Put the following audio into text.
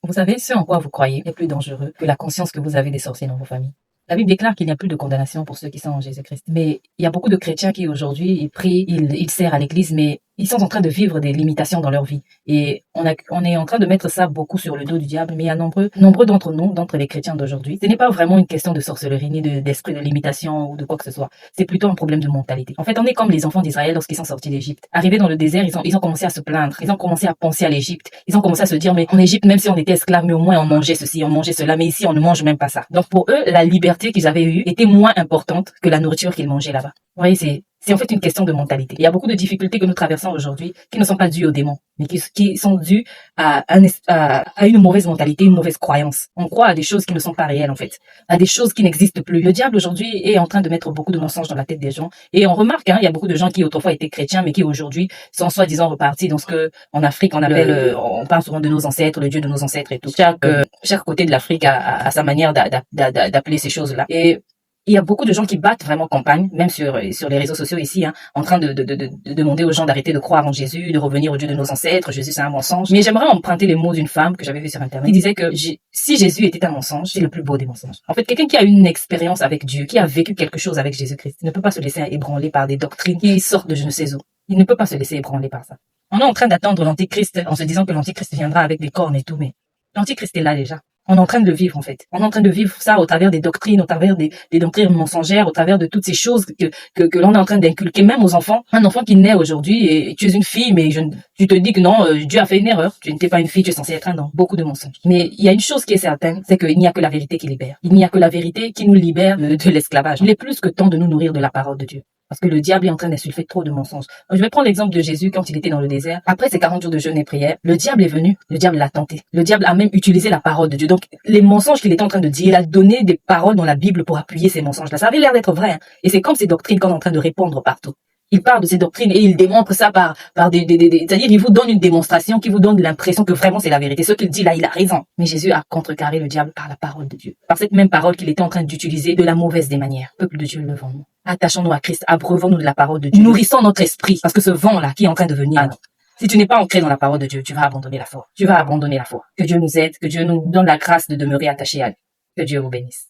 Vous savez, ce en quoi vous croyez est plus dangereux que la conscience que vous avez des sorciers dans vos familles. La Bible déclare qu'il n'y a plus de condamnation pour ceux qui sont en Jésus-Christ. Mais il y a beaucoup de chrétiens qui aujourd'hui, ils prient, ils servent à l'église, mais ils sont en train de vivre des limitations dans leur vie. Et on est en train de mettre ça beaucoup sur le dos du diable, mais il y a nombreux d'entre nous, d'entre les chrétiens d'aujourd'hui. Ce n'est pas vraiment une question de sorcellerie, ni d'esprit de limitation ou de quoi que ce soit. C'est plutôt un problème de mentalité. En fait, on est comme les enfants d'Israël lorsqu'ils sont sortis d'Égypte. Arrivés dans le désert, ils ont commencé à se plaindre. Ils ont commencé à penser à l'Égypte. Ils ont commencé à se dire, mais en Égypte, même si on était esclaves, mais au moins on mangeait ceci, on mangeait cela, mais ici on ne mange même pas ça. Donc pour eux, la liberté qu'ils avaient eue était moins importante que la nourriture qu'ils mangeaient là-bas. Vous voyez, c'est en fait une question de mentalité. Il y a beaucoup de difficultés que nous traversons aujourd'hui qui ne sont pas dues aux démons, mais qui sont dues à une mauvaise mentalité, une mauvaise croyance. On croit à des choses qui ne sont pas réelles en fait, à des choses qui n'existent plus. Le diable aujourd'hui est en train de mettre beaucoup de mensonges dans la tête des gens. Et on remarque, il y a beaucoup de gens qui autrefois étaient chrétiens, mais qui aujourd'hui sont soi-disant repartis dans ce que en Afrique on appelle, on parle souvent de nos ancêtres, le Dieu de nos ancêtres et tout. Chaque côté de l'Afrique a sa manière d'appeler ces choses-là. Et il y a beaucoup de gens qui battent vraiment campagne, même sur les réseaux sociaux ici, en train de demander aux gens d'arrêter de croire en Jésus, de revenir au Dieu de nos ancêtres. Jésus, c'est un mensonge. Mais j'aimerais emprunter les mots d'une femme que j'avais vue sur Internet qui disait que si Jésus était un mensonge, c'est le plus beau des mensonges. En fait, quelqu'un qui a une expérience avec Dieu, qui a vécu quelque chose avec Jésus-Christ, ne peut pas se laisser ébranler par des doctrines qui sortent de je ne sais où. Il ne peut pas se laisser ébranler par ça. On est en train d'attendre l'Antichrist en se disant que l'Antichrist viendra avec des cornes et tout, mais l'Antichrist est là déjà. On est en train de le vivre, en fait. On est en train de vivre ça au travers des doctrines, au travers des doctrines mensongères, au travers de toutes ces choses que l'on est en train d'inculquer même aux enfants. Un enfant qui naît aujourd'hui et tu es une fille, mais tu te dis que non, Dieu a fait une erreur. Tu n'étais pas une fille, tu es censée être un homme. Beaucoup de mensonges. Mais il y a une chose qui est certaine, c'est qu'il n'y a que la vérité qui libère. Il n'y a que la vérité qui nous libère de l'esclavage. Il est plus que temps de nous nourrir de la parole de Dieu. Parce que le diable est en train d'insulter trop de mensonges. Je vais prendre l'exemple de Jésus quand il était dans le désert. Après ses 40 jours de jeûne et prière, le diable est venu, le diable l'a tenté. Le diable a même utilisé la parole de Dieu. Donc, les mensonges qu'il était en train de dire, il a donné des paroles dans la Bible pour appuyer ces mensonges-là. Ça avait l'air d'être vrai, hein. Et c'est comme ces doctrines qu'on est en train de répandre partout. Il parle de ces doctrines et il démontre ça par c'est-à-dire il vous donne une démonstration qui vous donne l'impression que vraiment c'est la vérité. Ce qu'il dit là, il a raison. Mais Jésus a contrecarré le diable par la parole de Dieu. Par cette même parole qu'il était en train d'utiliser de la mauvaise des manières. Peuple de Dieu, levons-nous. Attachons-nous à Christ, abreuvons-nous de la parole de Dieu. Nourrissons notre esprit parce que ce vent-là qui est en train de venir, si tu n'es pas ancré dans la parole de Dieu, tu vas abandonner la foi. Tu vas abandonner la foi. Que Dieu nous aide, que Dieu nous donne la grâce de demeurer attachés à lui. Que Dieu vous bénisse.